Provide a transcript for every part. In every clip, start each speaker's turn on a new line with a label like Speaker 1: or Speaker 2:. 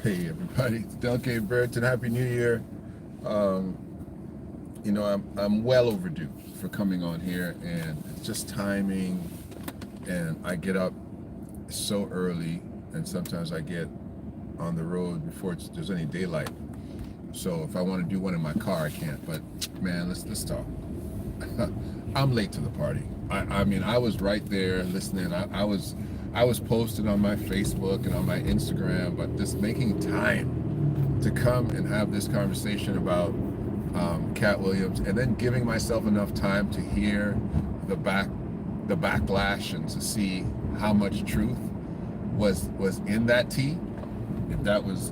Speaker 1: Hey everybody, it's Delcade Burton. Happy New Year. Um, I'm well overdue for coming on here, and it's just timing. And I get up so early, and sometimes I get on the road before there's any daylight. So if I want to do one in my car, I can't. But man, let's talk. I'm late to the party. I mean, I was right there listening. I was posting on my Facebook and on my Instagram, but just making time to come and have this conversation about Katt Williams, and then giving myself enough time to hear the backlash and to see how much truth was in that tea. If that was,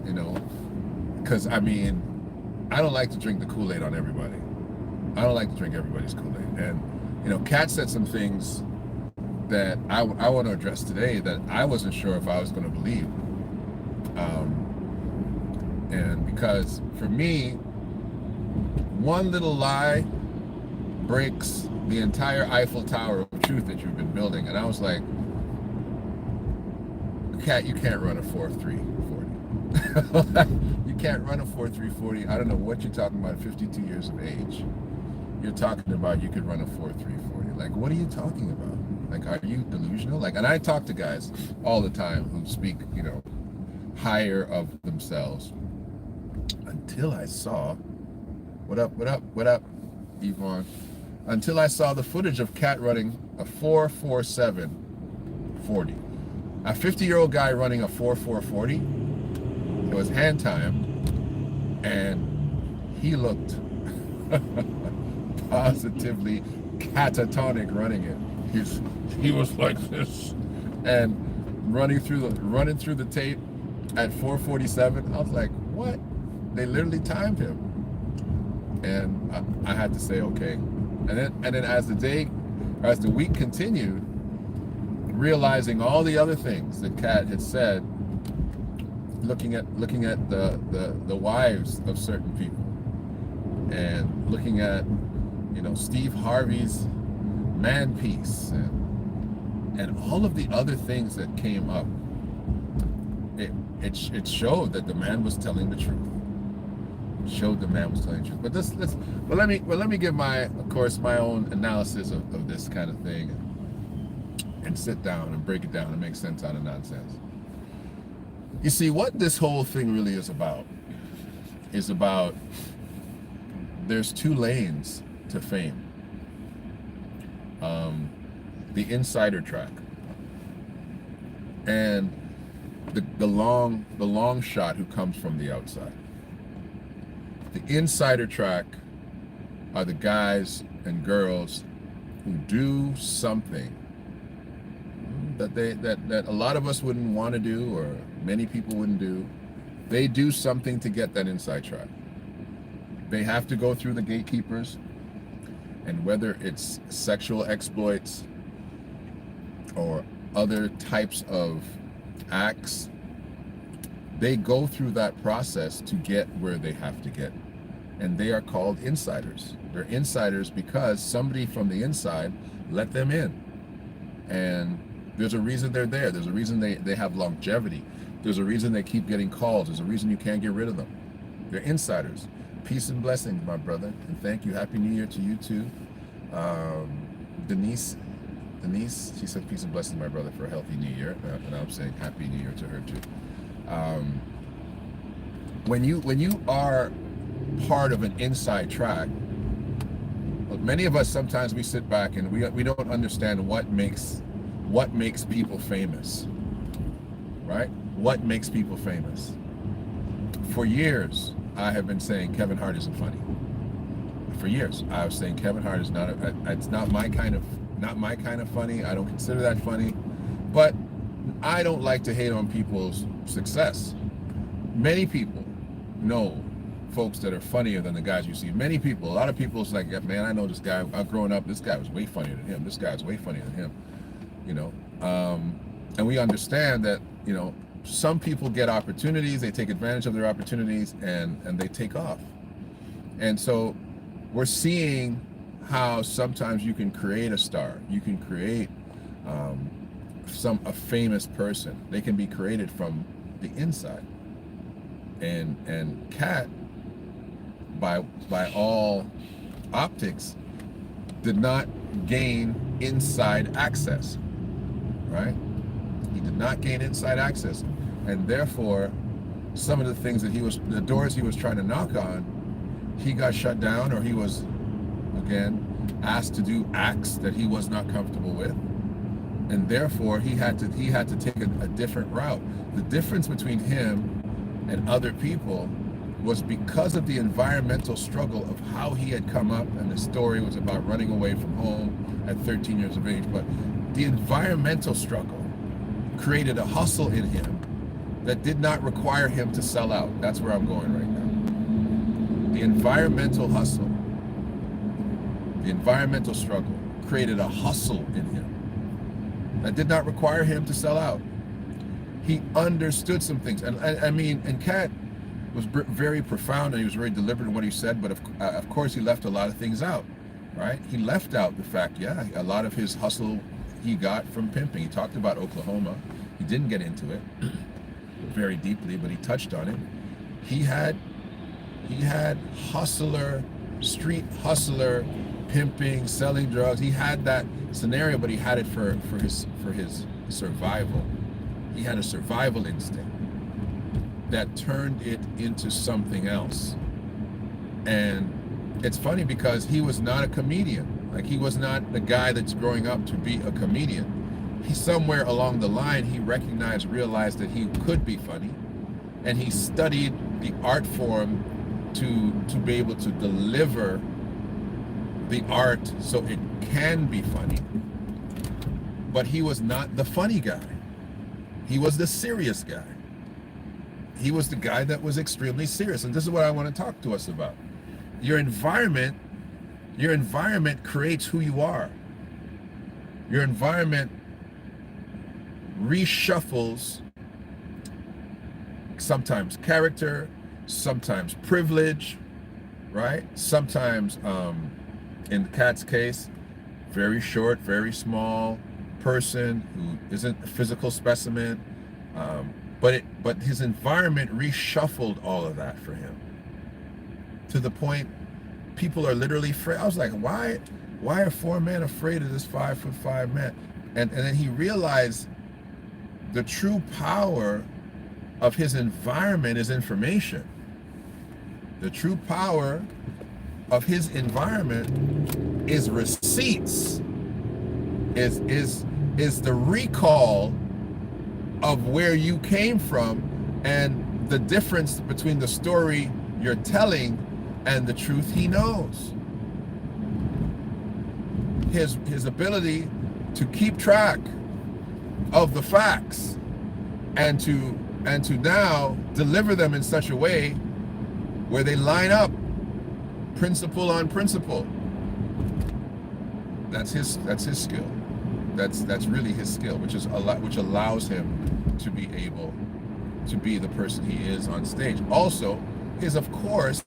Speaker 1: because I mean, I don't like to drink the Kool-Aid on everybody. I don't like to drink everybody's Kool-Aid. And Katt said some things that I want to address today that I wasn't sure if I was going to believe. And because for me, one little lie breaks the entire Eiffel Tower of truth that you've been building. And I was like, Katt, you can't run a 4.340. You can't run a 4.340. I don't know what you're talking about, 52 years of age. You're talking about you could run a 4.340. Like, what are you talking about? Like, are you delusional? Like, and I talk to guys all the time who speak, higher of themselves. Until I saw, what up, Yvonne? Until I saw the footage of Katt running a 4.4740. A 50-year-old guy running a 4.440. It was hand time, and he looked positively catatonic running it. He was like this, and running through the tape at 4:47. I was like, what? They literally timed him, and I had to say okay. And then as the week continued, realizing all the other things that Katt had said, looking at the wives of certain people, and looking at Steve Harvey's man piece, and all of the other things that came up, it showed that the man was telling the truth. It showed the man was telling the truth. But let me give my own analysis of this kind of thing, and sit down and break it down and make sense out of nonsense. You see, what this whole thing really is about there's two lanes to fame. The insider track and the long shot who comes from the outside. The insider track are the guys and girls who do something that a lot of us wouldn't want to do, or many people wouldn't do. They do something to get that inside track. They have to go through the gatekeepers, and whether it's sexual exploits or other types of acts, they go through that process to get where they have to get. And they are called insiders. They're insiders because somebody from the inside let them in. And there's a reason they're there. There's a reason they have longevity. There's a reason they keep getting calls. There's a reason you can't get rid of them. They're insiders. Peace and blessings, my brother. And thank you. Happy New Year to you too. Denise, she said peace and blessings, my brother, for a healthy New Year. And I'm saying Happy New Year to her too. When you are part of an inside track, many of us, sometimes we sit back and we don't understand what makes people famous, right? What makes people famous? For years, I have been saying Kevin Hart isn't funny. For years, I was saying Kevin Hart is it's not my kind of funny. I don't consider that funny, but I don't like to hate on people's success. Many people know folks that are funnier than the guys you see. Many people, a lot of people, it's like, yeah, man, I know this guy. I've grown up. This guy was way funnier than him. This guy's way funnier than him. And we understand that some people get opportunities. They take advantage of their opportunities, and they take off. And so we're seeing how sometimes you can create a star. You can create a famous person. They can be created from the inside. And Katt, by all optics, did not gain inside access, right? He did not gain inside access, and therefore some of the things that the doors he was trying to knock on, he got shut down, or he was again asked to do acts that he was not comfortable with, and therefore he had to take a different route. The difference between him and other people was because of the environmental struggle of how he had come up, and the story was about running away from home at 13 years of age. But the environmental struggle created a hustle in him that did not require him to sell out. That's where I'm going right now. The environmental hustle, the environmental struggle created a hustle in him that did not require him to sell out. He understood some things, and Katt was very profound, and he was very deliberate in what he said, but of course he left a lot of things out, right? He left out the fact, yeah, a lot of his hustle he got from pimping. He talked about Oklahoma. He didn't get into it very deeply, but he touched on it. He had hustler, street hustler, pimping, selling drugs. He had that scenario, but he had it for his survival. He had a survival instinct that turned it into something else. And it's funny because he was not a comedian. Like, he was not the guy that's growing up to be a comedian. He, somewhere along the line, he realized that he could be funny, and he studied the art form to be able to deliver the art so it can be funny. But he was not the funny guy. He was the serious guy. He was the guy that was extremely serious. And this is what I want to talk to us about. Your environment creates who you are. Your environment reshuffles sometimes character, sometimes privilege, right? Sometimes, in Katt's case, very short, very small person who isn't a physical specimen, but his environment reshuffled all of that for him, to the point people are literally afraid. I was like, why are four men afraid of this 5'5" man? And then he realized the true power of his environment is information. The true power of his environment is receipts, is the recall of where you came from, and the difference between the story you're telling and the truth he knows. His ability to keep track of the facts and to now deliver them in such a way where they line up principle on principle. That's his skill. That's really his skill, which allows him to be able to be the person he is on stage. Also, his, of course,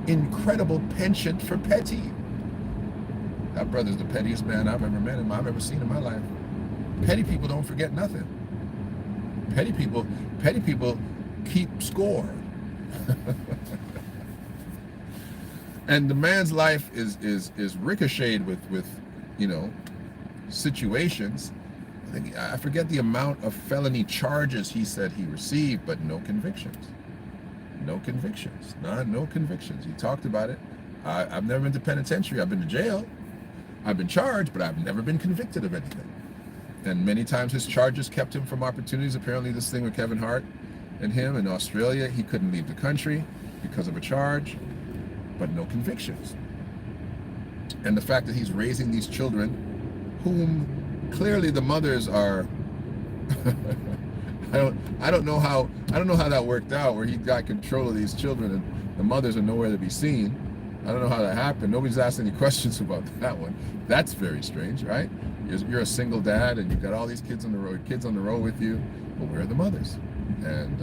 Speaker 1: incredible penchant for petty. That brother's the pettiest man I've ever met, I've ever seen in my life. Petty people don't forget nothing. Petty people keep score. And the man's life is ricocheted with situations. I forget the amount of felony charges he said he received, but no convictions. No convictions. No convictions. He talked about it. I've never been to penitentiary. I've been to jail. I've been charged, but I've never been convicted of anything. And many times his charges kept him from opportunities. Apparently this thing with Kevin Hart and him in Australia, he couldn't leave the country because of a charge, but no convictions. And the fact that he's raising these children, whom clearly the mothers are I don't know how that worked out, where he got control of these children and the mothers are nowhere to be seen. I don't know how that happened. Nobody's asked any questions about that one. That's very strange, right? You're a single dad and you've got all these kids on the road with you, but where are the mothers? And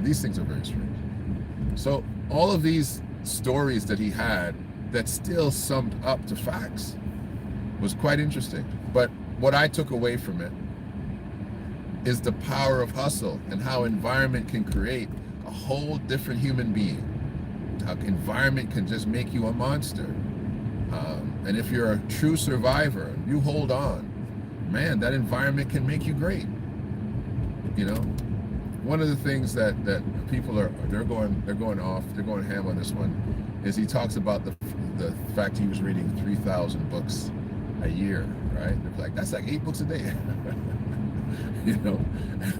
Speaker 1: these things are very strange. So all of these stories that he had that still summed up to facts was quite interesting. But what I took away from it is the power of hustle and how environment can create a whole different human being. How environment can just make you a monster. And if you're a true survivor, you hold on, man, that environment can make you great. You know, one of the things that people they're going ham on this one, is he talks about the fact he was reading 3,000 books a year, right? They're like, that's like 8 books a day. You know,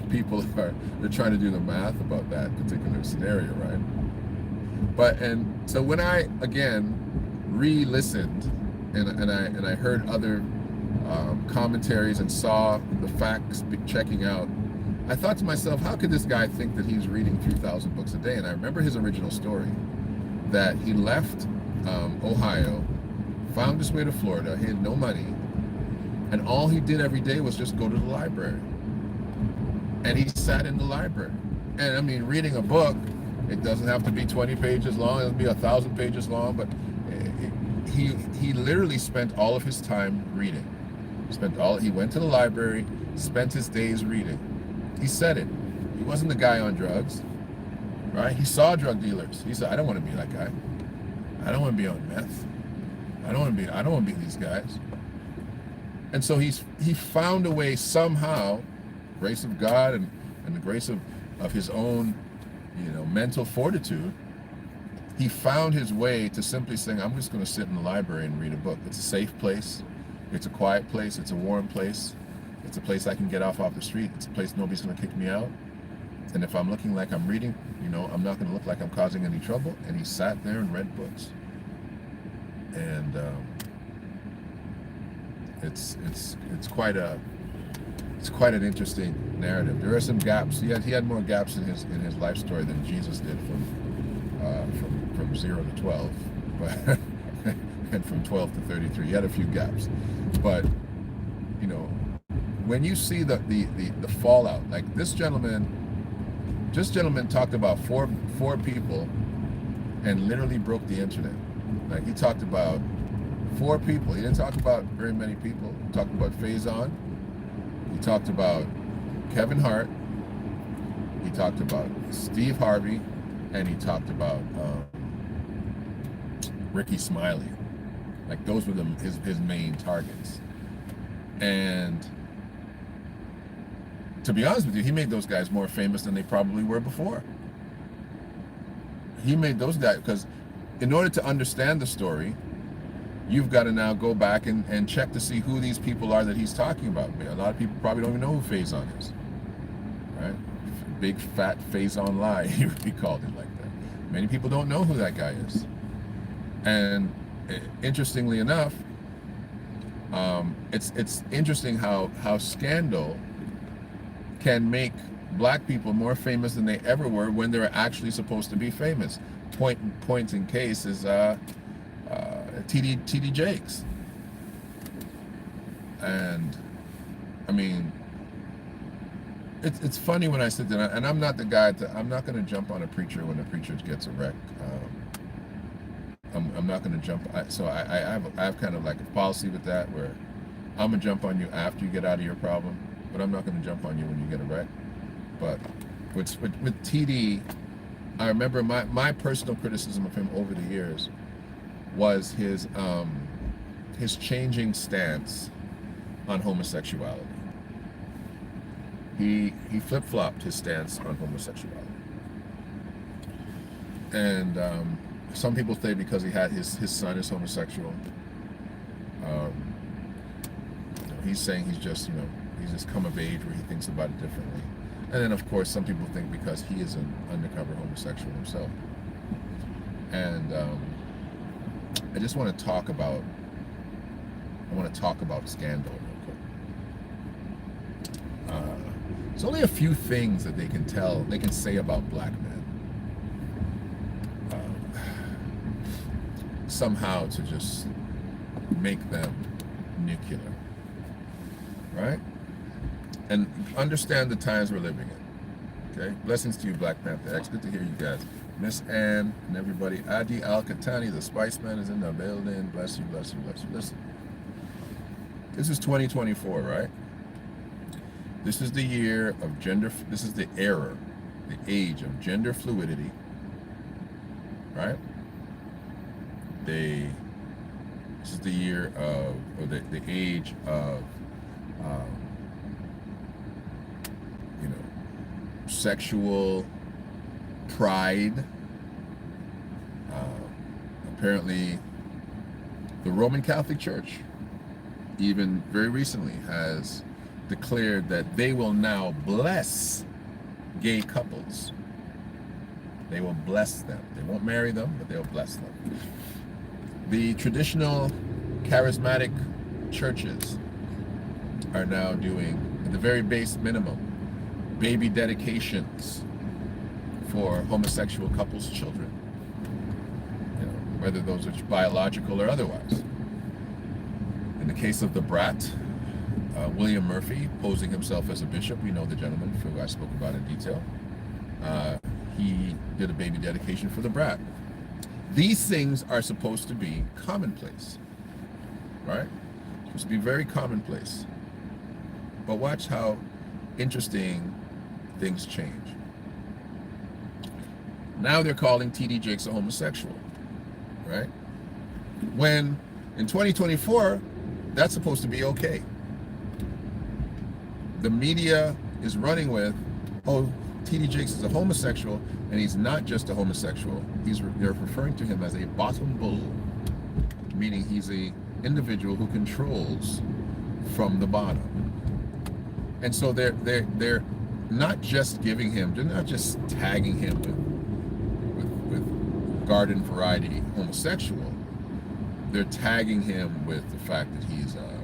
Speaker 1: people they're trying to do the math about that particular scenario, right? But and so when I again re-listened and I heard other commentaries and saw the facts checking out, I thought to myself, how could this guy think that he's reading 3,000 books a day? And I remember his original story, that he left Ohio, found his way to Florida, he had no money, and all he did every day was just go to the library. And he sat in the library. And I mean, reading a book, it doesn't have to be 20 pages long, it'll be 1,000 pages long, but he literally spent all of his time reading. He went to the library, spent his days reading. He said it. He wasn't the guy on drugs, right? He saw drug dealers. He said, I don't want to be that guy. I don't want to be on meth. I don't want to be these guys. And so he found a way somehow, grace of God and the grace of his own, mental fortitude, he found his way to simply saying, I'm just going to sit in the library and read a book. It's a safe place. It's a quiet place. It's a warm place. It's a place I can get off the street. It's a place nobody's going to kick me out. And if I'm looking like I'm reading, I'm not going to look like I'm causing any trouble. And he sat there and read books. And it's quite an interesting narrative. There are some gaps. He had more gaps in his life story than Jesus did from 0 to 12, but and from 12 to 33. He had a few gaps, but when you see the fallout, like this gentleman talked about four people and literally broke the internet. Like he talked about 4 people. He didn't talk about very many people. He talked about Faison. He talked about Kevin Hart. He talked about Steve Harvey, and he talked about Ricky Smiley. Like those were his main targets. And to be honest with you, he made those guys more famous than they probably were before. He made those guys, because in order to understand the story, you've got to now go back and check to see who these people are that he's talking about. A lot of people probably don't even know who Faison is, right? Big fat Faison lie, he called it like that. Many people don't know who that guy is. And interestingly enough, it's interesting how scandal can make black people more famous than they ever were when they're actually supposed to be famous. Point in case is TD Jakes. And I mean, it's funny when I sit there, and I'm not the guy I'm not going to jump on a preacher when a preacher gets a wreck. I'm not going to jump. So I have kind of like a policy with that, where I'm going to jump on you after you get out of your problem, but I'm not going to jump on you when you get a wreck. But with TD, I remember my personal criticism of him over the years was his changing stance on homosexuality. He flip-flopped his stance on homosexuality. And some people say because he had his son is homosexual. He's saying he's just come of age where he thinks about it differently. And then of course some people think because he is an undercover homosexual himself. And I just want to talk about scandal real quick. There's only a few things that they can say about black men. Somehow to just make them nuclear, right? And understand the times we're living in. Okay, blessings to you, Black Panther X. Good to hear you guys. Miss Ann and everybody. Adi Al-Katani, the Spice Man, is in the building. Bless you, bless you, bless you. Listen, this is 2024, right? This is the year of gender. This is the era the age of gender fluidity, right? This is the year of, or the age of, you know, sexual pride. Apparently, the Roman Catholic Church, even very recently, has declared that they will now bless gay couples. They will bless them. They won't marry them, but they'll bless them. The traditional charismatic churches are now doing, at the very base minimum, baby dedications for homosexual couples' children, whether those are biological or otherwise. In the case of the brat, William Murphy, posing himself as a bishop, we know the gentleman who I spoke about in detail, he did a baby dedication for the brat. These things are supposed to be commonplace, right? Supposed to be very commonplace. But watch how interesting things change. Now they're calling T.D. Jakes a homosexual, right? When in 2024, that's supposed to be okay. The media is running with, oh, T.D. Jakes is a homosexual, and he's not just a homosexual. They're referring to him as a bottom bull, meaning he's a individual who controls from the bottom. And so they're not just giving him, they're not just tagging him with garden variety homosexual. They're tagging him with the fact that he's a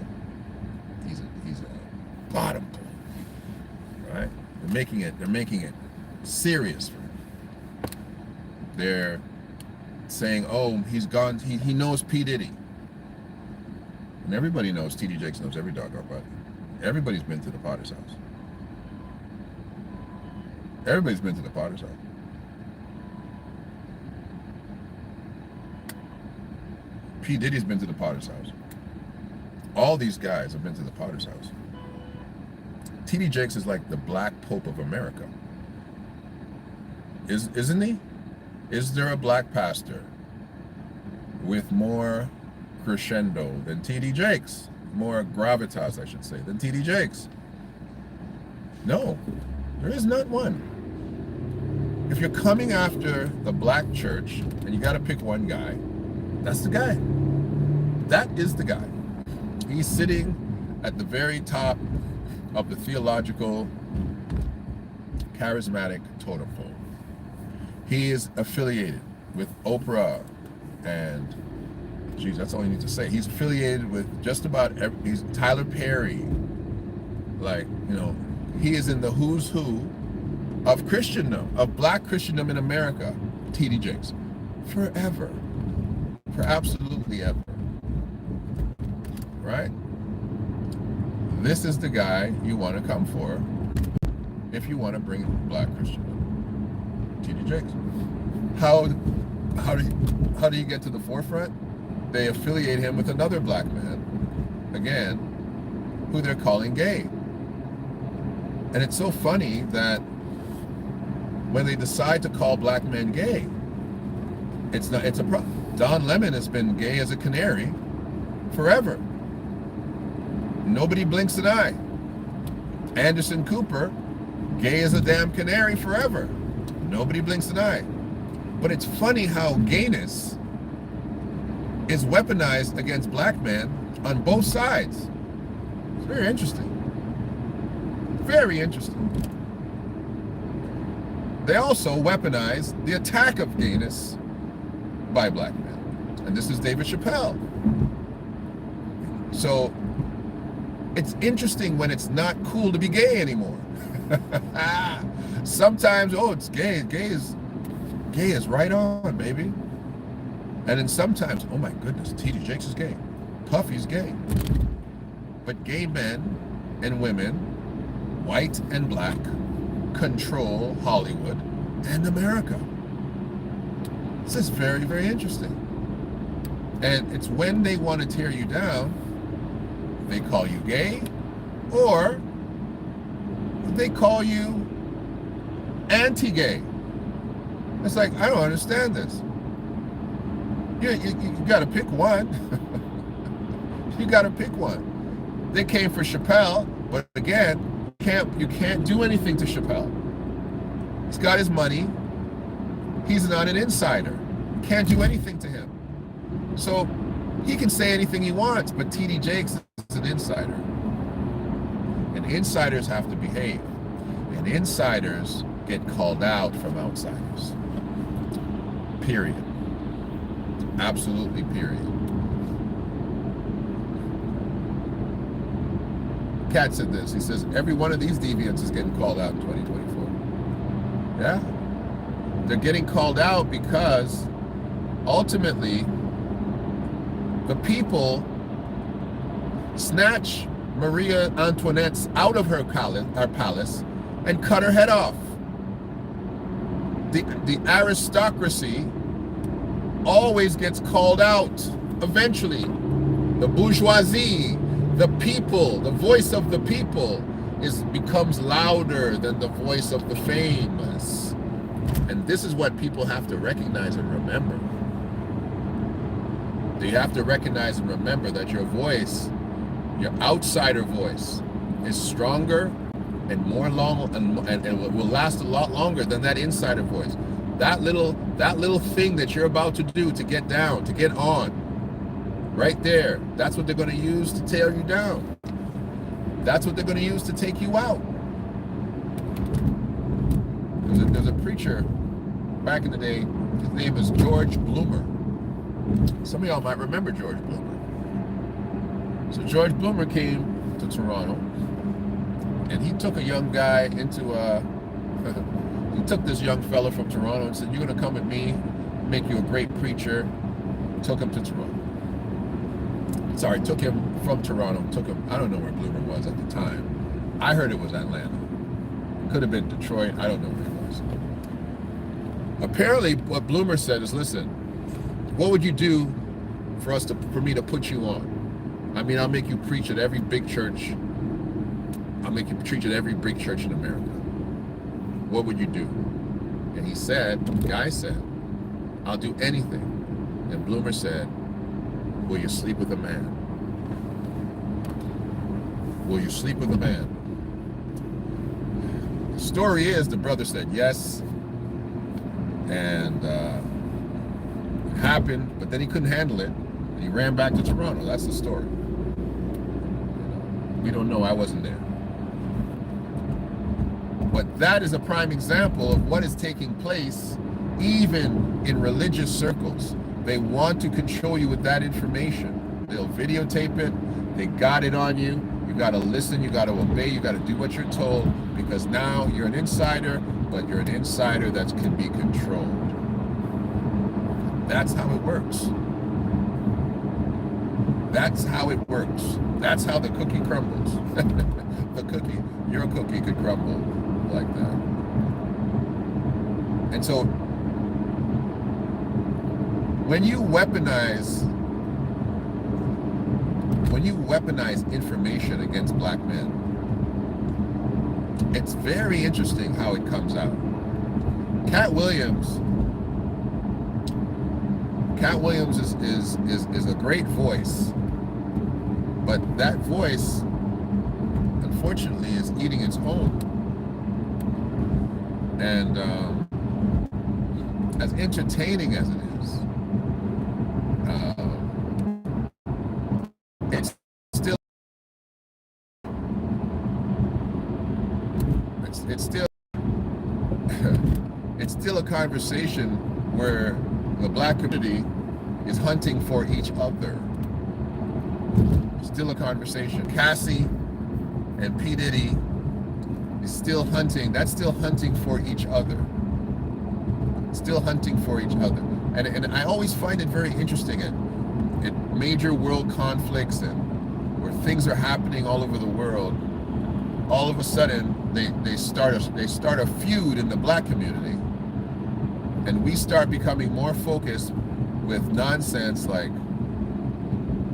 Speaker 1: bottom bull, right? They're making it serious for him. They're saying, oh, he's gone, he knows P. Diddy. And everybody knows, T.D. Jakes knows every doggone body. Everybody's been to the Potter's house. Everybody's been to the Potter's house. P. Diddy's been to the Potter's house. All these guys have been to the Potter's house. T.D. Jakes is like the Black Pope of America. Isn't he? Is there a black pastor with more crescendo than T.D. Jakes? More gravitas, I should say, than T.D. Jakes? No, there is not one. If you're coming after the black church and you got to pick one guy, that's the guy. That is the guy. He's sitting at the very top of the theological, charismatic totem pole. He is affiliated with Oprah and, geez, that's all you need to say. He's affiliated with just about he's Tyler Perry. Like, you know, he is in the who's who of Christendom, of black Christendom in America, T.D. Jakes. Forever. For absolutely ever. Right? This is the guy you want to come for if you want to bring black Christendom. T.D. Jakes. How do you get to the forefront? They affiliate him with another black man, again, who they're calling gay. And it's so funny that when they decide to call black men gay, it's a problem. Don Lemon has been gay as a canary forever. Nobody blinks an eye. Anderson Cooper, gay as a damn canary forever. Nobody blinks an eye. But it's funny how gayness is weaponized against black men on both sides. It's very interesting. Very interesting. They also weaponize the attack of gayness by black men. And this is David Chappelle. So it's interesting when it's not cool to be gay anymore. Sometimes, oh, it's gay. Gay is right on, baby. And then sometimes, oh my goodness, T.D. Jakes is gay. Puffy's gay. But gay men and women, white and black, control Hollywood and America. This is very, very interesting. And it's when they want to tear you down, they call you gay, or they call you anti-gay. It's like, I don't understand this. You got to pick one. You got to pick one. They came for Chappelle, but again, you can't do anything to Chappelle. He's got his money. He's not an insider. Can't do anything to him. So he can say anything he wants, but TD Jakes is an insider. And insiders have to behave. And insiders get called out from outsiders. Period. Absolutely period. Katt said this. He says, every one of these deviants is getting called out in 2024. Yeah? They're getting called out because ultimately the people snatch Maria Antoinette out of her palace and cut her head off. The aristocracy always gets called out eventually. The bourgeoisie, the people, the voice of the people becomes louder than the voice of the famous. And this is what people have to recognize and remember. They have to recognize and remember that your voice, your outsider voice, is stronger and more long and will last a lot longer than that insider voice. That little thing that you're about to do to get down, to get on, right there, that's what they're going to use to tear you down. That's what they're going to use to take you out. There's a preacher back in the day. His name is George Bloomer. Some of y'all might remember George Bloomer. So George Bloomer came to Toronto, and he took a young guy into he took this young fella from Toronto and said, you're going to come with me, make you a great preacher. Took him to Toronto. Sorry, took him from Toronto, I don't know where Bloomer was at the time. I heard it was Atlanta. It could have been Detroit, I don't know where it was. Apparently, what Bloomer said is, listen, what would you do for me to put you on? I mean, I'll make you preach at every big church. I'll make you preach at every big church in America. What would you do? And he said, the guy said, I'll do anything. And Bloomer said, will you sleep with a man? Will you sleep with a man? The story is the brother said yes. And it happened, but then he couldn't handle it. And he ran back to Toronto. That's the story. We don't know. I wasn't there. But that is a prime example of what is taking place even in religious circles. They want to control you with that information. They'll videotape it. They got it on you. You got to listen. You got to obey. You got to do what you're told, because now you're an insider, but you're an insider that can be controlled. That's how it works. That's how it works. That's how the cookie crumbles. The cookie, your cookie could crumble like that. And so when you weaponize information against black men, it's very interesting how it comes out. Katt Williams is a great voice, but that voice, unfortunately, is eating its own. And as entertaining as it is, it's still a conversation where the black community is hunting for each other. Still a conversation. Cassie and P. Diddy is still hunting. That's still hunting for each other. Still hunting for each other. And I always find it very interesting at major world conflicts and where things are happening all over the world. All of a sudden, they start a feud in the black community, and we start becoming more focused with nonsense. Like,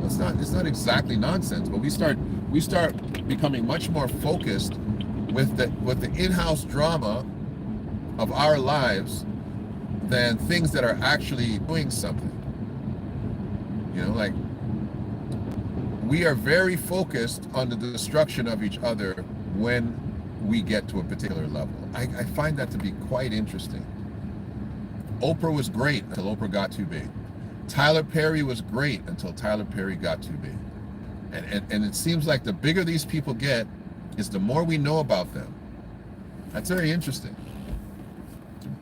Speaker 1: it's not exactly nonsense, but we start becoming much more focused with the in-house drama of our lives than things that are actually doing something. You know, like, we are very focused on the destruction of each other when we get to a particular level. I find that to be quite interesting. Oprah was great until Oprah got too big. Tyler Perry was great until Tyler Perry got too big. And it seems like the bigger these people get, is the more we know about them. That's very interesting.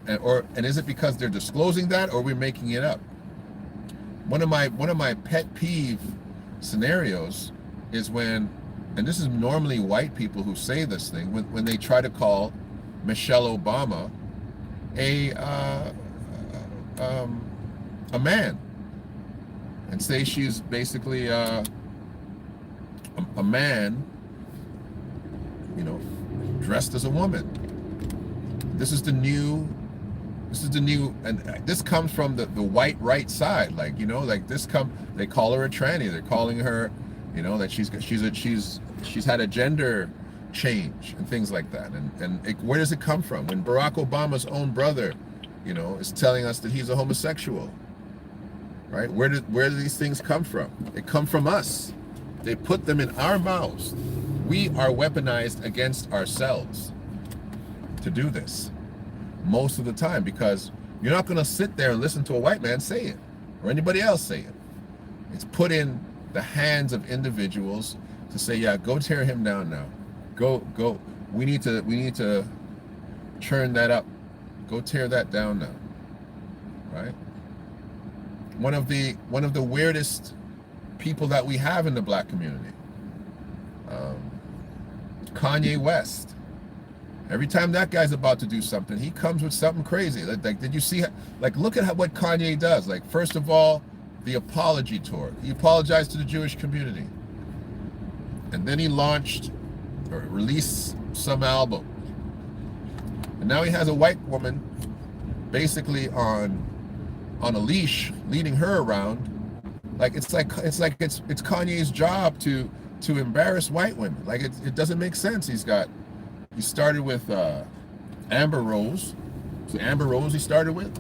Speaker 1: And is it because they're disclosing that, or we're making it up? One of my pet peeve scenarios is when, and this is normally white people who say this thing, when they try to call Michelle Obama a man, and say she's basically a man, you know, dressed as a woman. This is the new, and this comes from the white right side. Like, you know, like they call her a tranny. They're calling her, you know, that she's had a gender change and things like that. And where does it come from? When Barack Obama's own brother, you know, is telling us that he's a homosexual, right? Where do these things come from? They come from us. They put them in our mouths. We are weaponized against ourselves to do this most of the time, because you're not going to sit there and listen to a white man say it or anybody else say it. It's put in the hands of individuals to say, yeah, go tear him down now. Go. We need to churn that up. Go tear that down now. Right? One of the weirdest people that we have in the black community, Kanye West. Every time that guy's about to do something, he comes with something crazy. Like, did you see? Like, look at what Kanye does. Like, first of all, the apology tour. He apologized to the Jewish community, and then he launched or released some album, and now he has a white woman basically on a leash, leading her around. Like, it's Kanye's job to embarrass white women. Like, it doesn't make sense. He started with Amber Rose. So Amber Rose he started with.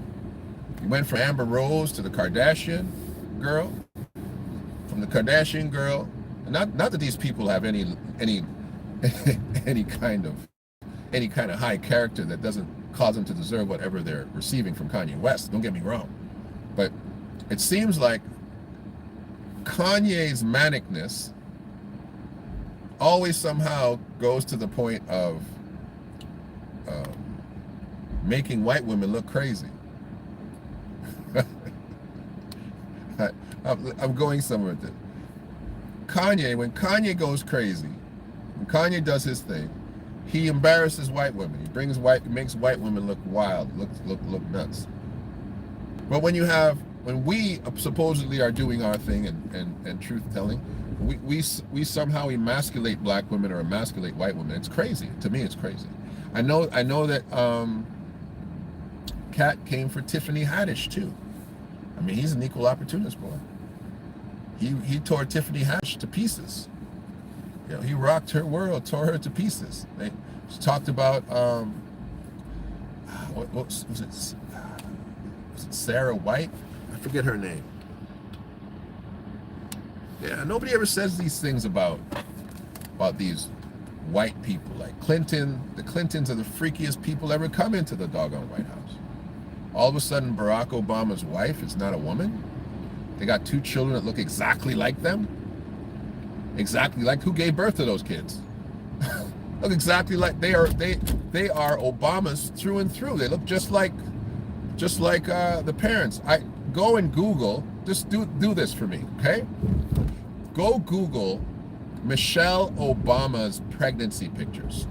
Speaker 1: He went from Amber Rose to the Kardashian girl. From the Kardashian girl, and not that these people have any kind of high character that doesn't cause them to deserve whatever they're receiving from Kanye West. Don't get me wrong, but it seems like Kanye's manicness always somehow goes to the point of making white women look crazy. I'm going somewhere with it. When Kanye goes crazy, when Kanye does his thing, he embarrasses white women. He makes white women look wild, look nuts. But when we supposedly are doing our thing and truth telling, we somehow emasculate black women or emasculate white women. It's crazy. To me, it's crazy. I know that Katt came for Tiffany Haddish too. I mean, he's an equal opportunist boy. He tore Tiffany Haddish to pieces. You know, he rocked her world, tore her to pieces. She talked about what was it? Was it Sarah White? I forget her name. Yeah, nobody ever says these things about these white people. Like Clinton, the Clintons are the freakiest people ever come into the doggone White House. All of a sudden, Barack Obama's wife is not a woman. They got 2 children that look exactly like them. Exactly like who gave birth to those kids. Look exactly like they are Obamas through and through. They look just like the parents. I go and Google. Just do this for me, okay? Go Google Michelle Obama's pregnancy pictures.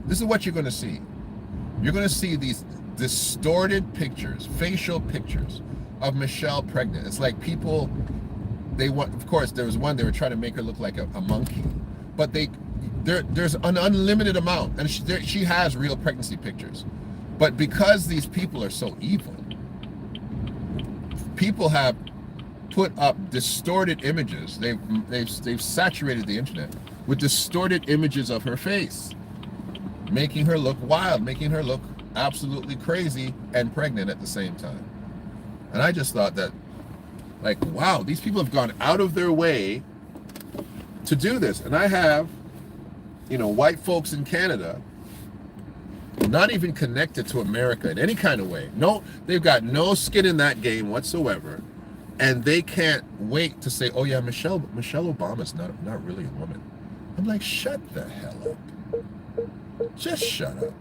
Speaker 1: This is what you're going to see. You're going to see these distorted pictures, facial pictures of Michelle pregnant. It's like people, of course, there was one, they were trying to make her look like a monkey, but there's an unlimited amount, and she has real pregnancy pictures. But because these people are so evil, people have put up distorted images. They've saturated the internet with distorted images of her face. making her look wild, making her look absolutely crazy and pregnant at the same time. And I just thought that, like, wow, these people have gone out of their way to do this. And I have, white folks in Canada, not even connected to America in any kind of way. No, they've got no skin in that game whatsoever. And they can't wait to say, oh yeah, Michelle Obama's not really a woman. I'm like, shut the hell up. Just shut up.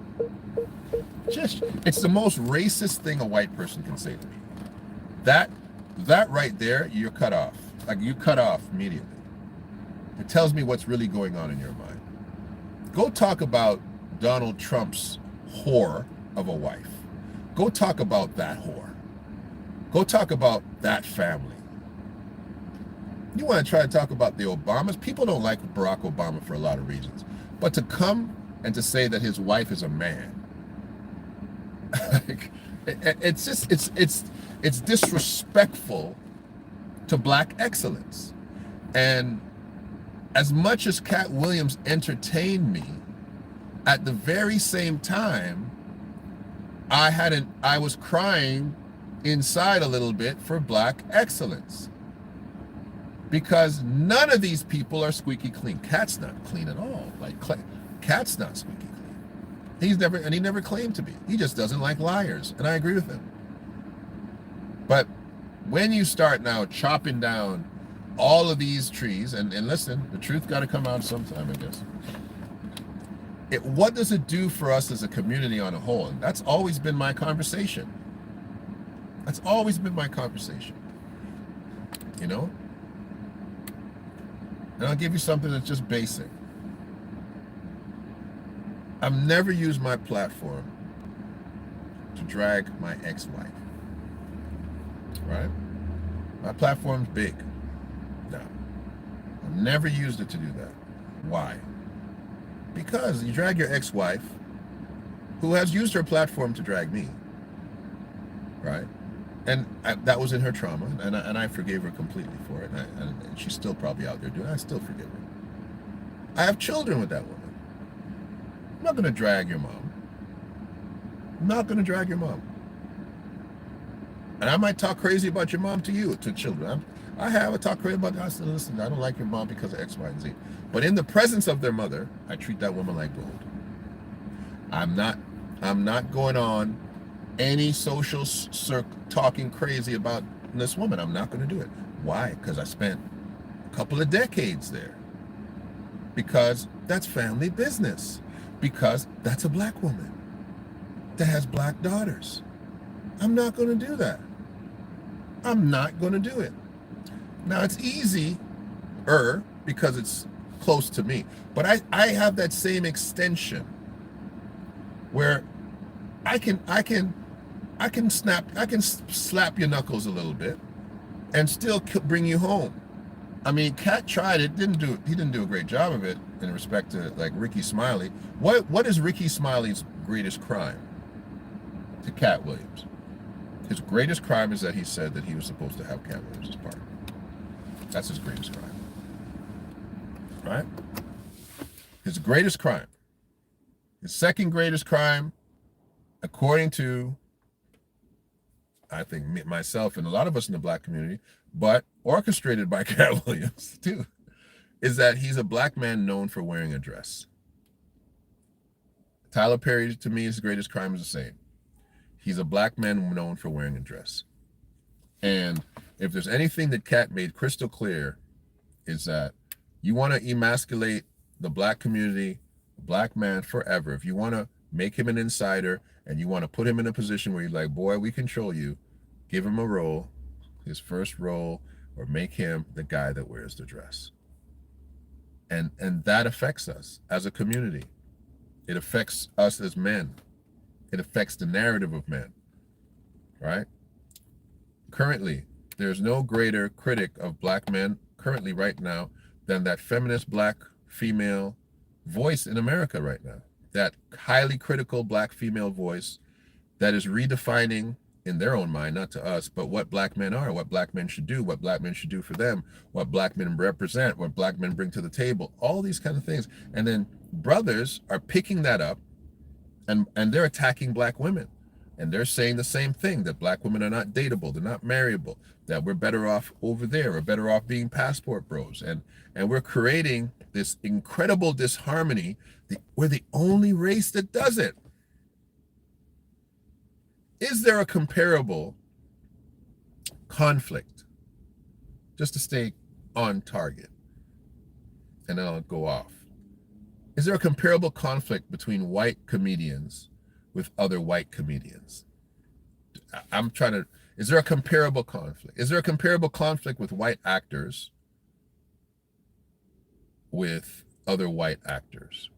Speaker 1: It's the most racist thing a white person can say to me. That right there, you're cut off. Like, you cut off immediately. It tells me what's really going on in your mind. Go talk about Donald Trump's whore of a wife. Go talk about that whore. Go talk about that family. You want to try to talk about the Obamas? People don't like Barack Obama for a lot of reasons. But to come and to say that his wife is a man, it's disrespectful to black excellence. And as much as Katt Williams entertained me, at the very same time, I was crying inside a little bit for black excellence, because none of these people are squeaky clean. Katt's not clean at all. Like, Katt's not squeaky clean. He never claimed to be. He just doesn't like liars, and I agree with him. But when you start now chopping down all of these trees, and listen, the truth got to come out sometime, I guess. What does it do for us as a community on a whole? And that's always been my conversation. That's always been my conversation. And I'll give you something that's just basic. I've never used my platform to drag my ex-wife. Right? My platform's big. No. I've never used it to do that. Why? Because you drag your ex-wife, who has used her platform to drag me, right? And that was in her trauma, and I forgave her completely for it, and she's still probably out there doing it. I still forgive her. I have children with that woman. I'm not going to drag your mom. I'm not going to drag your mom. And I might talk crazy about your mom to children. I talk crazy about that. I said, listen, I don't like your mom because of X, Y, and Z. But in the presence of their mother, I treat that woman like gold. I'm not going on any social talking crazy about this woman. I'm not going to do it. Why? Because I spent a couple of decades there. Because that's family business. Because that's a black woman that has black daughters. I'm not going to do that. I'm not going to do it. Now, it's easier because it's close to me. But I have that same extension where I can slap your knuckles a little bit and still bring you home. I mean, Katt tried it, he didn't do a great job of it in respect to, like, Ricky Smiley. What is Ricky Smiley's greatest crime to Katt Williams? His greatest crime is that he said that he was supposed to have Katt Williams' part. That's his greatest crime. Right? His greatest crime. His second greatest crime, according to, I think, myself and a lot of us in the black community, but orchestrated by Katt Williams too, is that he's a black man known for wearing a dress. Tyler Perry, to me, his greatest crime is the same. He's a black man known for wearing a dress. And if there's anything that Katt made crystal clear, is that you want to emasculate the black community, black man forever. If you want to make him an insider and you want to put him in a position where you're like, boy, we control you, give him a role, his first role, or make him the guy that wears the dress. And that affects us as a community. It affects us as men. It affects the narrative of men, right? Currently, there's no greater critic of black men currently right now than that feminist black female voice in America right now. That highly critical black female voice that is redefining in their own mind, not to us, but what black men are, what black men should do, what black men should do for them, what black men represent, what black men bring to the table, all these kind of things. And then brothers are picking that up And they're attacking black women. And they're saying the same thing, that black women are not dateable, they're not marryable, that we're better off over there, we're better off being passport bros. And we're creating this incredible disharmony. We're the only race that does it. Is there a comparable conflict, just to stay on target, and then I'll go off? Is there a comparable conflict between white comedians with other white comedians? I'm trying to, is there a comparable conflict? Is there a comparable conflict with white actors with other white actors?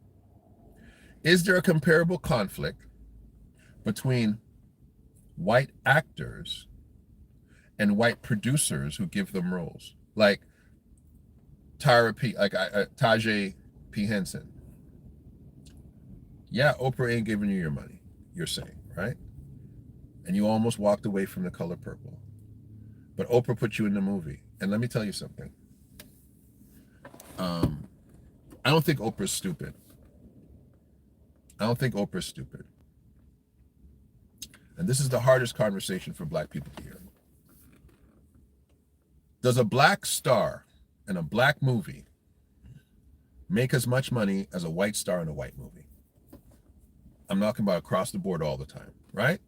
Speaker 1: Is there a comparable conflict between white actors and white producers who give them roles? Like Tajay P. Henson. Yeah, Oprah ain't giving you your money, you're saying, right? And you almost walked away from The Color Purple. But Oprah put you in the movie. And let me tell you something. I don't think Oprah's stupid. I don't think Oprah's stupid. And this is the hardest conversation for black people to hear. Does a black star in a black movie make as much money as a white star in a white movie? I'm talking about across the board all the time, right?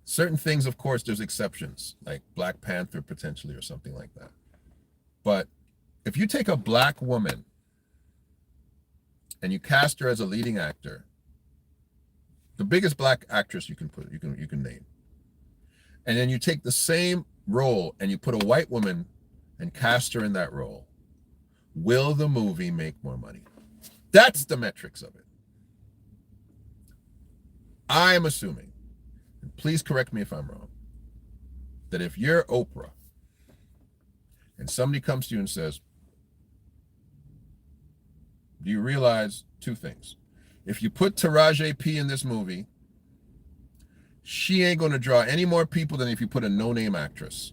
Speaker 1: Certain things, of course, there's exceptions, like Black Panther potentially or something like that. But if you take a black woman and you cast her as a leading actor, the biggest black actress you can name, and then you take the same role and you put a white woman and cast her in that role, will the movie make more money? That's the metrics of it. I'm assuming, and please correct me if I'm wrong, that if you're Oprah and somebody comes to you and says, do you realize two things? If you put Taraji P in this movie, she ain't going to draw any more people than if you put a no-name actress.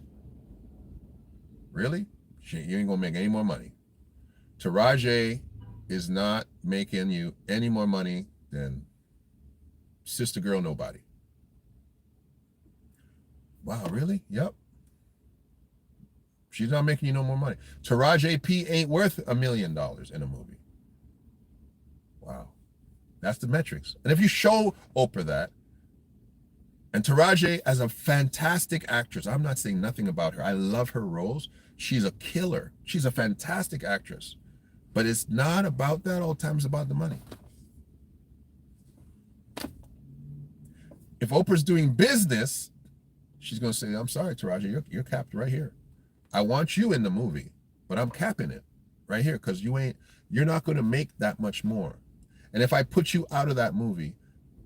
Speaker 1: Really? You ain't going to make any more money. Taraji is not making you any more money than Sister Girl Nobody. Wow, really? Yep. She's not making you no more money. Taraji P ain't worth $1 million in a movie. Wow. That's the metrics. And if you show Oprah that, and Taraji as a fantastic actress, I'm not saying nothing about her. I love her roles. She's a killer. She's a fantastic actress. But it's not about that all the time. It's about the money. If Oprah's doing business, she's going to say, I'm sorry, Taraji, you're capped right here. I want you in the movie, but I'm capping it right here because you're not going to make that much more. And if I put you out of that movie,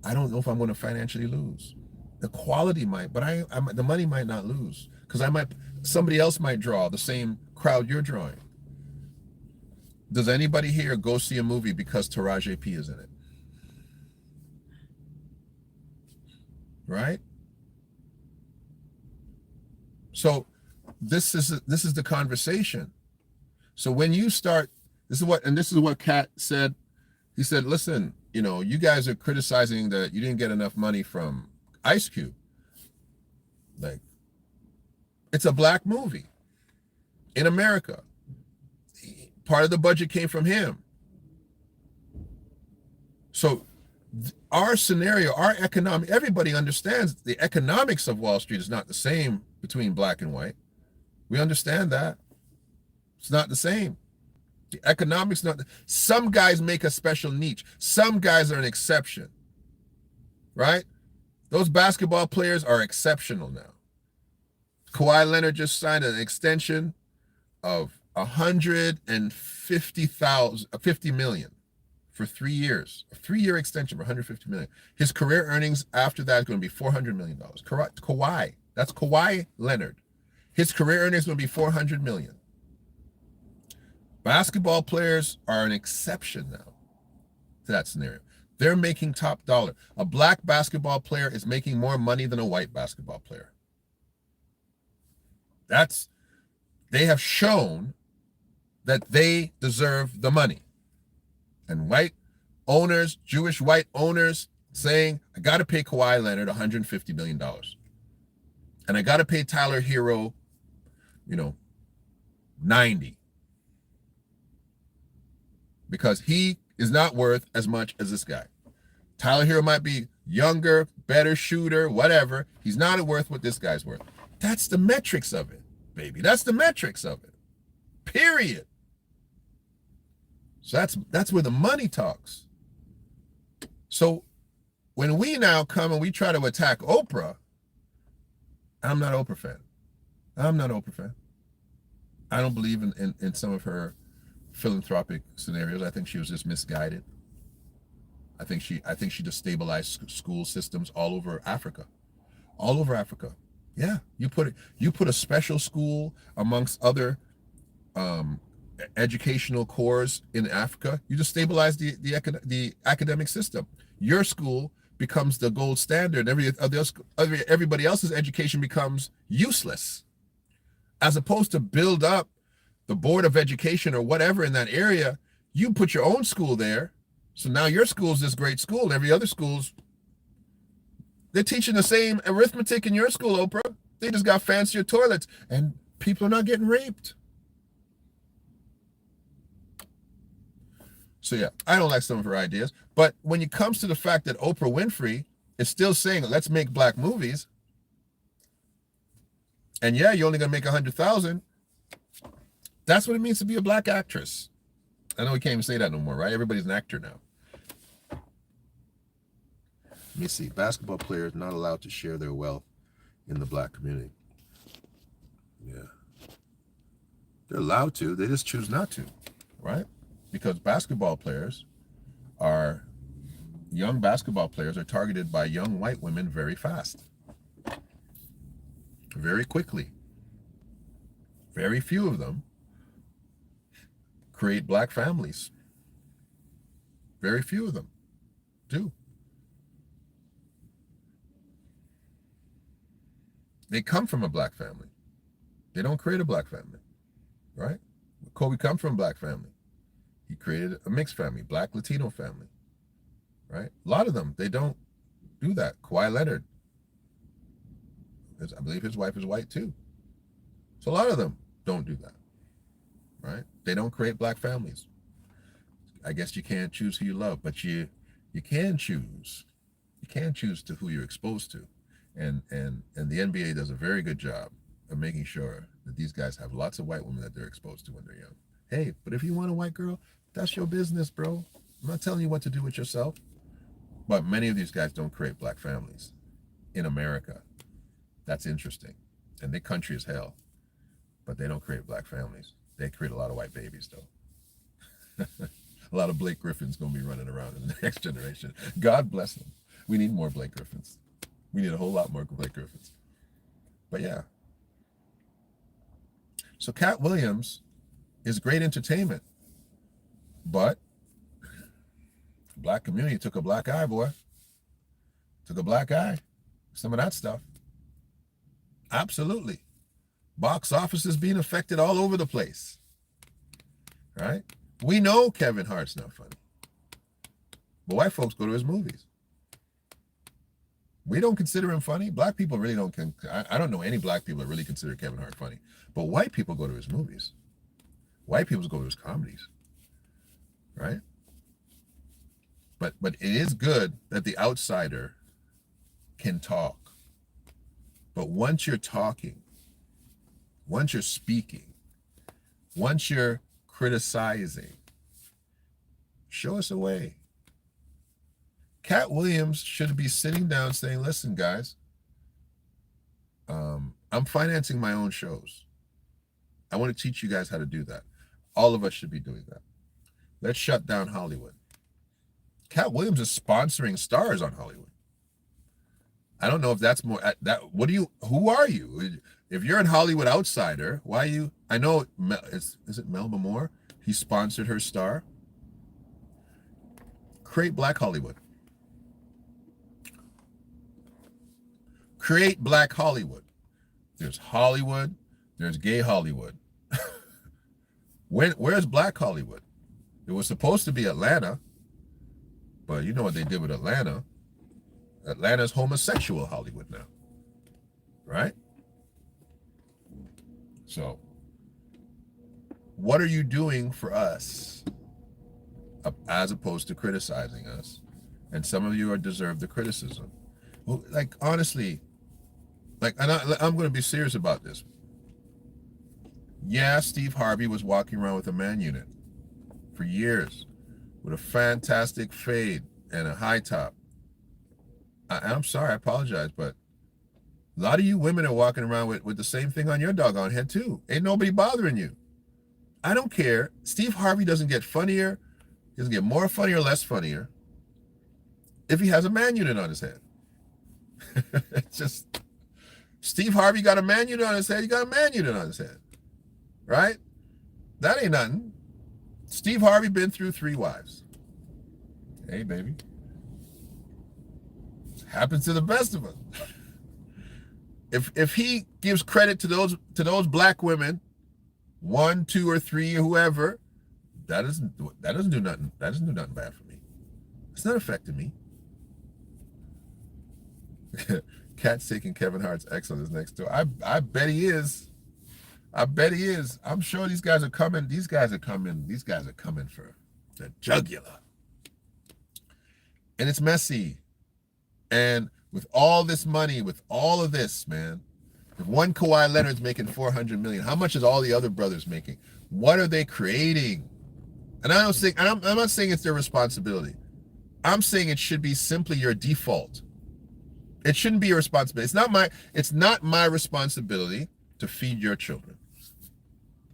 Speaker 1: I don't know if I'm going to financially lose. The quality might, but the money might not lose because somebody else might draw the same crowd you're drawing. Does anybody here go see a movie because Taraji P is in it? Right? So this is the conversation. So when you start, this is what Katt said. He said, listen, you guys are criticizing that you didn't get enough money from Ice Cube. Like, it's a black movie in America. Part of the budget came from him. So our scenario, our economic, everybody understands the economics of Wall Street is not the same between black and white. We understand that. It's not the same. The economics, some guys make a special niche. Some guys are an exception, right? Those basketball players are exceptional now. Kawhi Leonard just signed an extension of $150 million for 3 years. A 3-year extension for $150 million. His career earnings after that is going to be $400 million. Kawhi, that's Kawhi Leonard. His career earnings is going to be $400 million. Basketball players are an exception now to that scenario. They're making top dollar. A black basketball player is making more money than a white basketball player. They have shown that they deserve the money. And white owners, Jewish white owners, saying, I got to pay Kawhi Leonard $150 million. And I got to pay Tyler Hero, 90. Because he is not worth as much as this guy. Tyler Hero might be younger, better shooter, whatever. He's not worth what this guy's worth. That's the metrics of it, baby. That's the metrics of it. Period. So that's where the money talks. So when we now come and we try to attack Oprah, I'm not an Oprah fan. I'm not an Oprah fan. I don't believe in some of her philanthropic scenarios. I think she was just misguided. I think she just stabilized school systems all over Africa. All over Africa. Yeah. You put a special school amongst other educational cores in Africa, you just stabilize the academic system. Your school becomes the gold standard. Everybody else's education becomes useless. As opposed to build up the board of education or whatever in that area, you put your own school there. So now your school's this great school, and every other school's, they're teaching the same arithmetic in your school, Oprah. They just got fancier toilets, and people are not getting raped. So yeah, I don't like some of her ideas. But when it comes to the fact that Oprah Winfrey is still saying, let's make black movies, and yeah, you're only going to make 100,000, that's what it means to be a black actress. I know we can't even say that no more, right? Everybody's an actor now. Let me see. Basketball players not allowed to share their wealth in the black community. Yeah. They're allowed to. They just choose not to, right? Because young basketball players are targeted by young white women very fast. Very quickly. Very few of them create black families. Very few of them do. They come from a black family. They don't create a black family, right? Kobe come from a black family. He created a mixed family, black Latino family, right? A lot of them, they don't do that. Kawhi Leonard, I believe his wife is white too. So a lot of them don't do that, right? They don't create black families. I guess you can't choose who you love, but you can choose. You can choose to who you're exposed to. And the NBA does a very good job of making sure that these guys have lots of white women that they're exposed to when they're young. Hey, but if you want a white girl, that's your business, bro. I'm not telling you what to do with yourself. But many of these guys don't create black families in America. That's interesting. And their country is hell. But they don't create black families. They create a lot of white babies, though. A lot of Blake Griffins going to be running around in the next generation. God bless them. We need more Blake Griffins. We need a whole lot more Blake Griffins. But yeah. So Katt Williams is great entertainment. But the black community took a black eye, boy. Took a black eye. Some of that stuff. Absolutely. Box office is being affected all over the place. Right? We know Kevin Hart's not funny. But white folks go to his movies. We don't consider him funny. Black people really don't. I don't know any black people that really consider Kevin Hart funny. But white people go to his movies. White people go to his comedies. Right? But it is good that the outsider can talk. But once you're talking, once you're speaking, once you're criticizing, show us a way. Katt Williams should be sitting down saying, listen, guys, I'm financing my own shows. I want to teach you guys how to do that. All of us should be doing that. Let's shut down Hollywood. Katt Williams is sponsoring stars on Hollywood. I don't know if that's more who are you? If you're an Hollywood outsider, why are you? I know, is it Melba Moore? He sponsored her star. Create black Hollywood. Create black Hollywood. There's Hollywood. There's gay Hollywood. Where's black Hollywood? It was supposed to be Atlanta, but you know what they did with Atlanta. Atlanta's homosexual Hollywood now, right? So, what are you doing for us as opposed to criticizing us? And some of you are deserve the criticism. Well, like, honestly, like, and I'm going to be serious about this. Yeah, Steve Harvey was walking around with a man unit for years with a fantastic fade and a high top. I'm sorry, I apologize, but a lot of you women are walking around with the same thing on your doggone head too. Ain't nobody bothering you. I don't care. Steve Harvey doesn't get funnier. He doesn't get more funny or less funnier if he has a man unit on his head. It's just, Steve Harvey got a man unit on his head. He got a man unit on his head. Right? That ain't nothing. Steve Harvey been through 3 wives. Hey, baby. Happens to the best of us. If he gives credit to those black women, 1, 2, or 3, or whoever, that doesn't do nothing. That doesn't do nothing bad for me. It's not affecting me. Katt's taking Kevin Hart's ex on his next door. I bet he is. I bet he is. I'm sure these guys are coming. These guys are coming for the jugular. And it's messy. And with all this money, with all of this, man, if one Kawhi Leonard's making $400 million, how much is all the other brothers making? What are they creating? And I'm not saying it's their responsibility. I'm saying it should be simply your default. It shouldn't be your responsibility. It's not my responsibility to feed your children.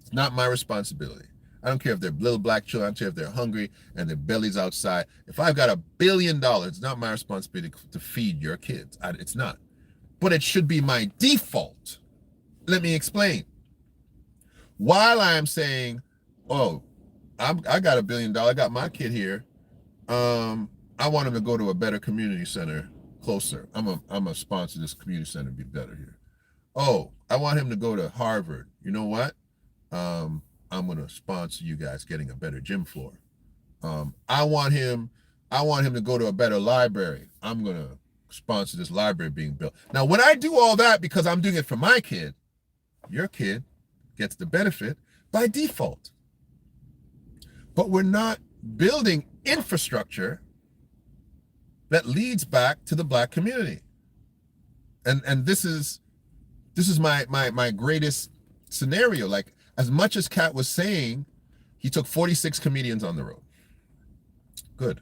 Speaker 1: It's not my responsibility. I don't care if they're little black children. I don't care if they're hungry and their belly's outside. If I've got $1 billion, it's not my responsibility to feed your kids. It's not. But it should be my default. Let me explain. While I'm saying, oh, I got $1 billion, I got my kid here. I want him to go to a better community center closer. I'm a sponsor this community center to be better here. Oh, I want him to go to Harvard. You know what? I'm going to sponsor you guys getting a better gym floor. I want him to go to a better library. I'm going to sponsor this library being built. Now, when I do all that because I'm doing it for my kid, your kid gets the benefit by default. But we're not building infrastructure that leads back to the black community. And this is my greatest scenario. Like, as much as Katt was saying, he took 46 comedians on the road. Good.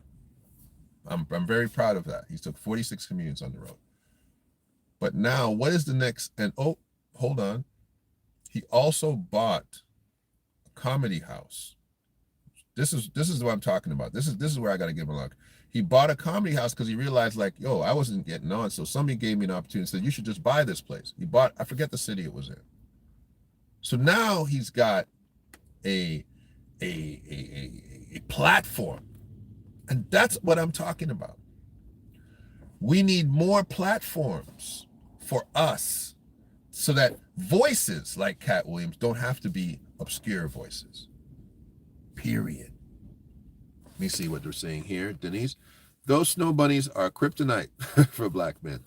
Speaker 1: I'm very proud of that. He took 46 comedians on the road. But now, what is the next? And oh, hold on. He also bought a comedy house. This is what I'm talking about. This is where I got to give him a look. He bought a comedy house because he realized, like, yo, I wasn't getting on. So somebody gave me an opportunity and said, you should just buy this place. He bought, I forget the city it was in. So now he's got a platform. And that's what I'm talking about. We need more platforms for us so that voices like Katt Williams don't have to be obscure voices. Period. Let me see what they're saying here, Denise. Those snow bunnies are kryptonite for black men.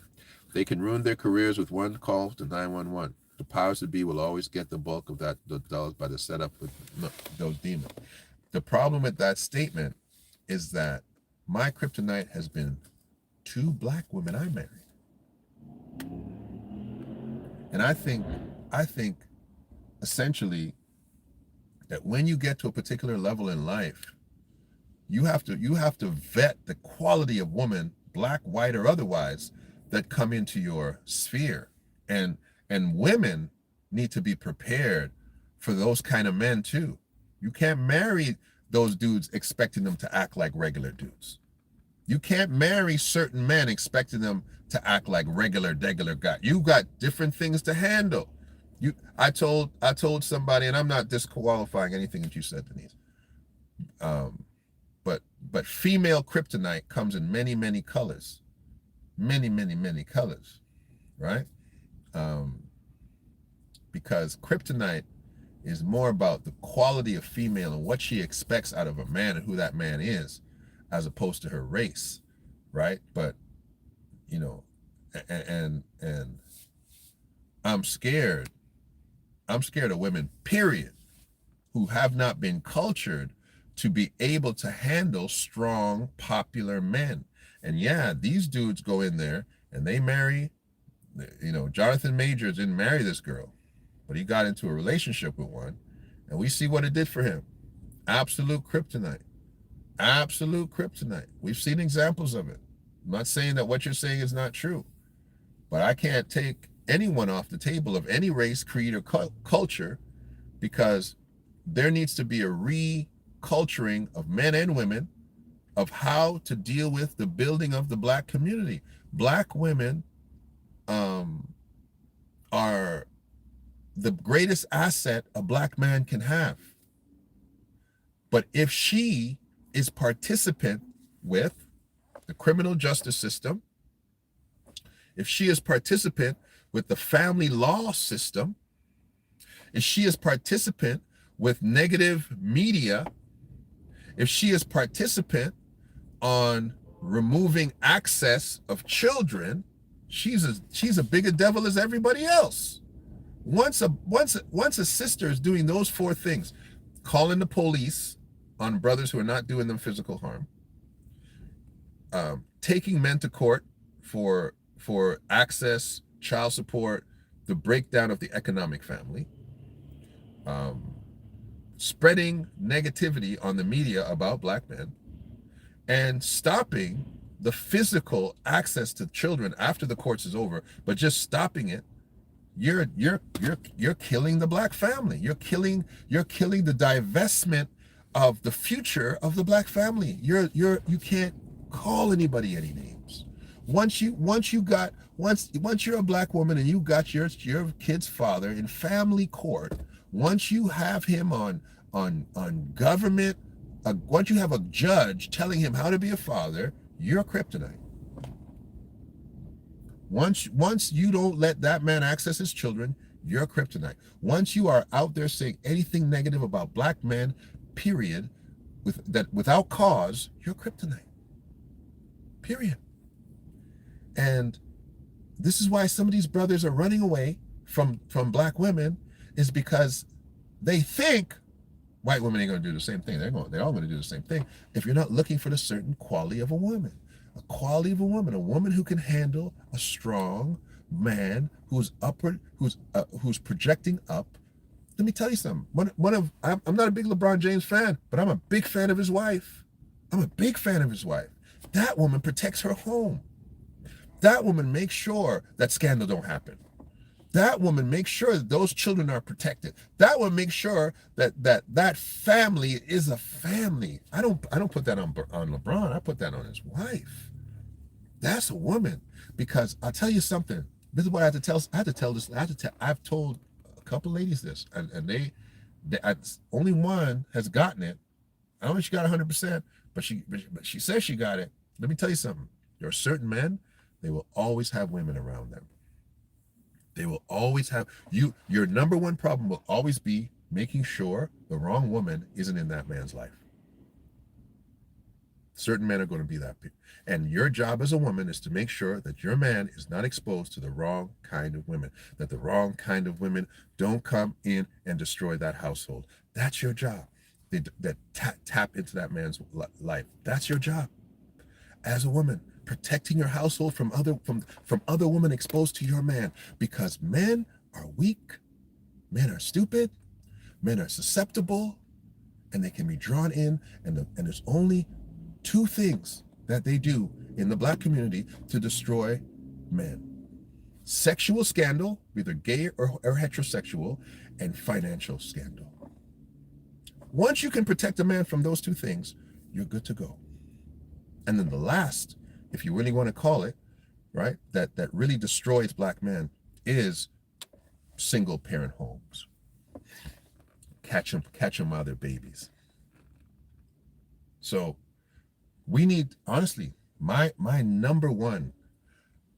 Speaker 1: They can ruin their careers with one call to 911. The powers that be will always get the bulk of the dollars by the setup with those demons. The problem with that statement is that my kryptonite has been 2 black women I married. And I think essentially that when you get to a particular level in life, you have to vet the quality of woman, black, white, or otherwise, that come into your sphere. And women need to be prepared for those kind of men too. You can't marry those dudes expecting them to act like regular dudes. You can't marry certain men expecting them to act like regular guys. You got different things to handle. I told somebody, and I'm not disqualifying anything that you said, Denise. But female kryptonite comes in many colors, many colors, right? Because kryptonite is more about the quality of female and what she expects out of a man and who that man is, as opposed to her race, right? But you know, and I'm scared. I'm scared of women, period, who have not been cultured to be able to handle strong, popular men. And yeah, these dudes go in there and they marry, you know, Jonathan Majors didn't marry this girl, but he got into a relationship with one, and we see what it did for him. Absolute kryptonite. Absolute kryptonite. We've seen examples of it. I'm not saying that what you're saying is not true, but I can't take anyone off the table of any race, creed, or culture, because there needs to be a reculturing of men and women of how to deal with the building of the black community. Black women are the greatest asset a black man can have. But if she is participant with the criminal justice system, if she is participant with the family law system, if she is participant with negative media, if she is participant on removing access of children, she's a bigger devil as everybody else. Once a sister is doing those four things, calling the police on brothers who are not doing them physical harm, taking men to court for access, child support, the breakdown of the economic family, spreading negativity on the media about black men, and stopping the physical access to children after the courts is over, but just stopping it, you're killing the black family. You're killing the divestment of the future of the black family. You can't call anybody any names. Once you're a black woman and you got your kid's father in family court, once you have him on government, once you have a judge telling him how to be a father, you're kryptonite. Once you don't let that man access his children, you're kryptonite. Once you are out there saying anything negative about black men, period, without cause, you're kryptonite. Period. And this is why some of these brothers are running away from black women, is because they think white women ain't going to do the same thing. They're all going to do the same thing. If you're not looking for the certain quality of a woman, a woman who can handle a strong man who's upward, who's projecting up. Let me tell you something. I'm not a big LeBron James fan, but I'm a big fan of his wife. That woman protects her home. That woman makes sure that scandal don't happen. That woman makes sure that those children are protected. That woman makes sure that family is a family. I don't put that on LeBron. I put that on his wife. That's a woman. Because I'll tell you something. This is what I have to tell. I've told a couple ladies this, and they only one has gotten it. I don't know if she got 100%, but she says she got it. Let me tell you something. There are certain men, they will always have women around them. They will always have you. Your number one problem will always be making sure the wrong woman isn't in that man's life. Certain men are going to be that. And your job as a woman is to make sure that your man is not exposed to the wrong kind of women, that the wrong kind of women don't come in and destroy that household. That's your job. That tap into that man's life. That's your job as a woman. Protecting your household from other women exposed to your man, because men are weak, men are stupid, men are susceptible, and they can be drawn in. And there's only two things that they do in the black community to destroy men: sexual scandal, either gay or heterosexual, and financial scandal. Once you can protect a man from those two things, you're good to go. And then the last, if you really want to call it, right, that really destroys black men, is single parent homes. Catch them while they're babies. So we need, honestly, my number one,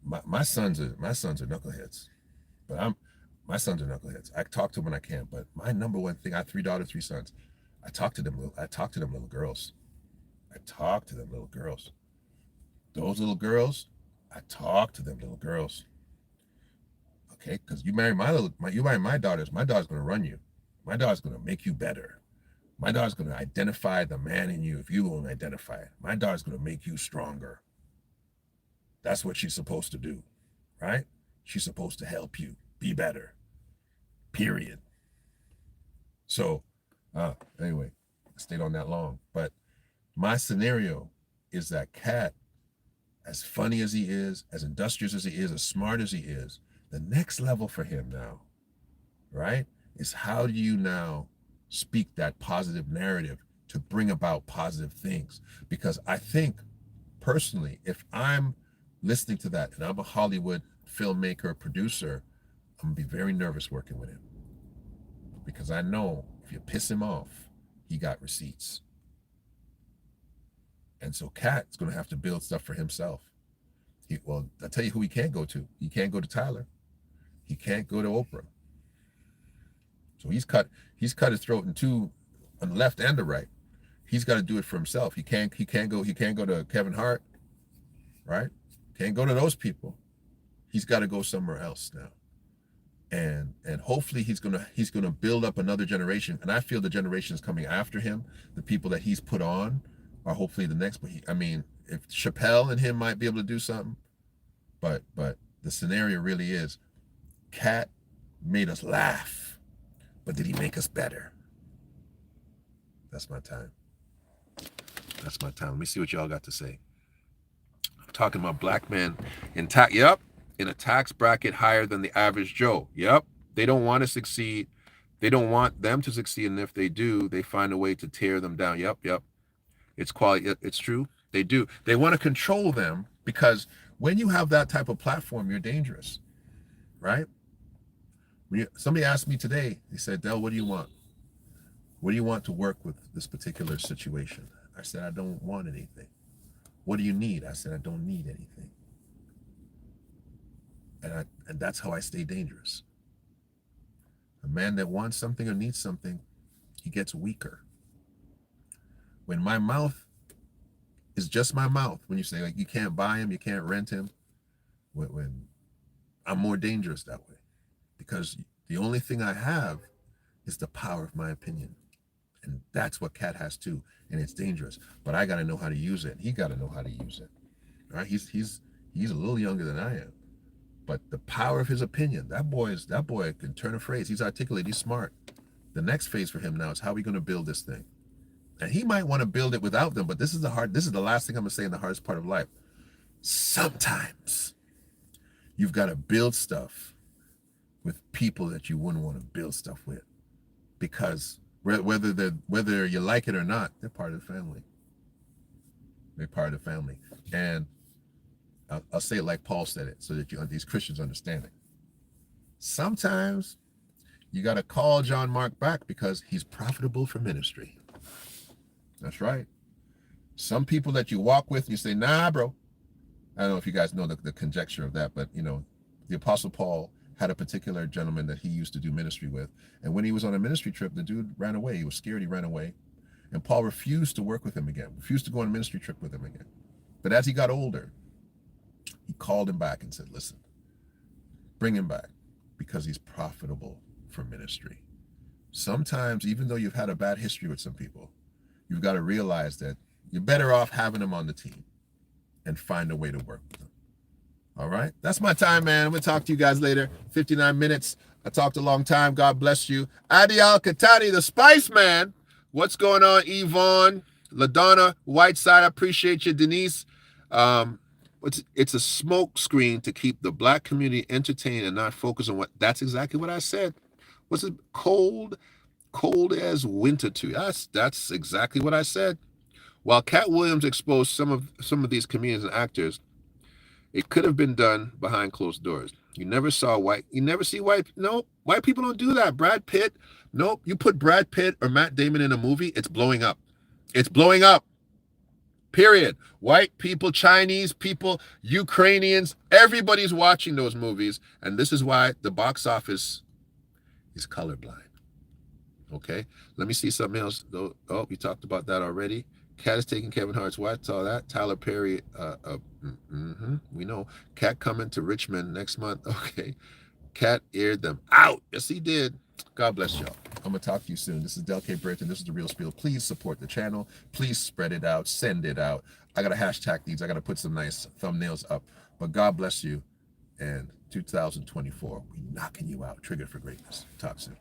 Speaker 1: my sons are knuckleheads, but my sons are knuckleheads. I talk to them when I can, but my number one thing, I have 3 daughters, 3 sons. I talk to them little girls. Those little girls, I talk to them little girls. Okay, because you marry my daughters. My daughter's gonna run you. My daughter's gonna make you better. My daughter's gonna identify the man in you if you won't identify it. My daughter's gonna make you stronger. That's what she's supposed to do, right? She's supposed to help you be better. Period. So, anyway, I stayed on that long. But my scenario is that Katt, as funny as he is, as industrious as he is, as smart as he is, the next level for him now, right, is how do you now speak that positive narrative to bring about positive things? Because I think personally, if I'm listening to that and I'm a Hollywood filmmaker, producer, I'm gonna be very nervous working with him. Because I know if you piss him off, he got receipts. And so Katt's gonna have to build stuff for himself. Well, I'll tell you who he can't go to. He can't go to Tyler. He can't go to Oprah. So he's cut his throat in two, on the left and the right. He's got to do it for himself. He can't go to Kevin Hart, right? Can't go to those people. He's got to go somewhere else now. And hopefully he's gonna build up another generation. And I feel the generations coming after him, the people that he's put on, are hopefully the next. But I mean, if Chappelle and him might be able to do something, but the scenario really is, Katt made us laugh, but did he make us better? That's my time. That's my time. Let me see what y'all got to say. I'm talking about black men in tax. Yep, in a tax bracket higher than the average Joe. Yep, they don't want to succeed. They don't want them to succeed, and if they do, they find a way to tear them down. Yep. It's quality. It's true. They do. They want to control them because when you have that type of platform, you're dangerous, right? Somebody asked me today. They said, "Del, what do you want? What do you want to work with this particular situation?" I said, "I don't want anything." "What do you need?" I said, "I don't need anything." And that's how I stay dangerous. A man that wants something or needs something, he gets weaker. When my mouth is just my mouth, when you say like you can't buy him, you can't rent him, when I'm more dangerous that way, because the only thing I have is the power of my opinion. And that's what Katt has too. And it's dangerous. But I gotta know how to use it. He gotta know how to use it. All right. He's a little younger than I am. But the power of his opinion, that boy can turn a phrase. He's articulate, he's smart. The next phase for him now is how are we gonna build this thing? And he might want to build it without them, but this is the last thing I'm gonna say in the hardest part of life. Sometimes you've got to build stuff with people that you wouldn't want to build stuff with, because whether you like it or not, they're part of the family. They're part of the family. And I'll say it like Paul said it, so that these Christians understand it. Sometimes you got to call John Mark back because he's profitable for ministry. That's right. Some people that you walk with, and you say, "Nah, bro." I don't know if you guys know the conjecture of that, but the Apostle Paul had a particular gentleman that he used to do ministry with. And when he was on a ministry trip, the dude ran away. He was scared. He ran away. And Paul refused to work with him again, refused to go on a ministry trip with him again. But as he got older, he called him back and said, "Listen, bring him back because he's profitable for ministry." Sometimes, even though you've had a bad history with some people, you've got to realize that you're better off having them on the team and find a way to work with them. All right. That's my time, man. I'm going to talk to you guys later. 59 minutes. I talked a long time. God bless you. Adi Al-Katani, the Spice Man. What's going on, Yvonne? LaDonna Whiteside, I appreciate you. Denise. It's a smoke screen to keep the black community entertained and not focus on what. That's exactly what I said. What's it? Cold as winter to you. That's exactly what I said. While Katt Williams exposed some of these comedians and actors, it could have been done behind closed doors. You never see white. No, white people don't do that. Brad Pitt. Nope. You put Brad Pitt or Matt Damon in a movie, it's blowing up. It's blowing up. Period. White people, Chinese people, Ukrainians, everybody's watching those movies. And this is why the box office is colorblind. Okay. Let me see something else. Oh, we talked about that already. Katt is taking Kevin Hart's wife. Saw that. Tyler Perry. We know. Katt coming to Richmond next month. Okay. Katt aired them out. Yes, he did. God bless y'all. I'm going to talk to you soon. This is Del K. Burton. This is The Real Spiel. Please support the channel. Please spread it out. Send it out. I got to hashtag these. I got to put some nice thumbnails up. But God bless you. And 2024, we knocking you out. Triggered for greatness. Talk soon.